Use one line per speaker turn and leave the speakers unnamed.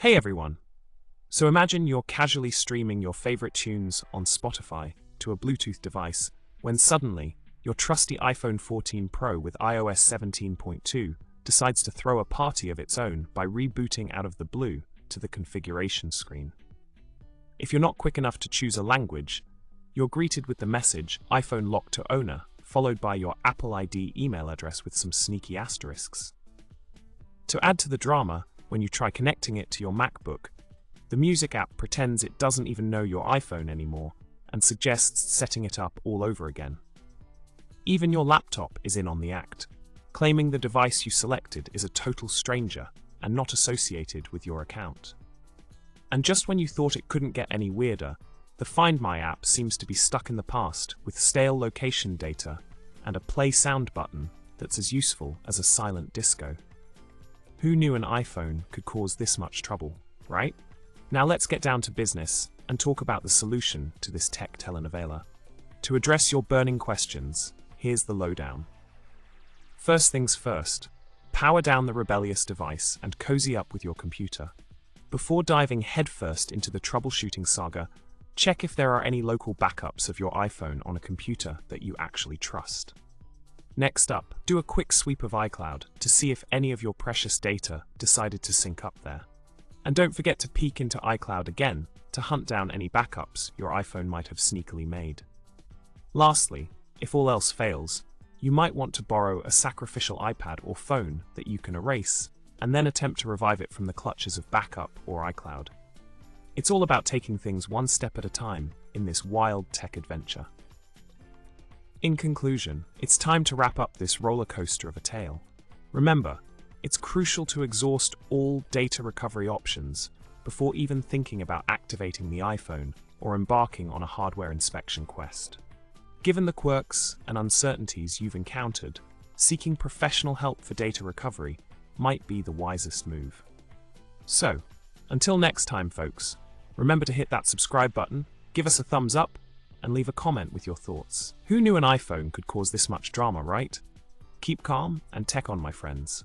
Hey everyone! So imagine you're casually streaming your favorite tunes on Spotify to a Bluetooth device when suddenly your trusty iPhone 14 Pro with iOS 17.2 decides to throw a party of its own by rebooting out of the blue to the configuration screen. If you're not quick enough to choose a language, you're greeted with the message iPhone locked to owner, followed by your Apple ID email address with some sneaky asterisks. To add to the drama, when you try connecting it to your MacBook, the music app pretends it doesn't even know your iPhone anymore and suggests setting it up all over again. Even your laptop is in on the act, claiming the device you selected is a total stranger and not associated with your account. And just when you thought it couldn't get any weirder, the Find My app seems to be stuck in the past with stale location data and a play sound button that's as useful as a silent disco. Who knew an iPhone could cause this much trouble, right? Now let's get down to business and talk about the solution to this tech telenovela. To address your burning questions, here's the lowdown. First things first, power down the rebellious device and cozy up with your computer. Before diving headfirst into the troubleshooting saga, check if there are any local backups of your iPhone on a computer that you actually trust. Next up, do a quick sweep of iCloud to see if any of your precious data decided to sync up there. And don't forget to peek into iCloud again to hunt down any backups your iPhone might have sneakily made. Lastly, if all else fails, you might want to borrow a sacrificial iPad or phone that you can erase, and then attempt to revive it from the clutches of backup or iCloud. It's all about taking things one step at a time in this wild tech adventure. In conclusion, it's time to wrap up this roller coaster of a tale. Remember, it's crucial to exhaust all data recovery options before even thinking about activating the iPhone or embarking on a hardware inspection quest. Given the quirks and uncertainties you've encountered, seeking professional help for data recovery might be the wisest move. So, until next time, folks, remember to hit that subscribe button, give us a thumbs up, and leave a comment with your thoughts. Who knew an iPhone could cause this much drama, right? Keep calm and tech on, my friends.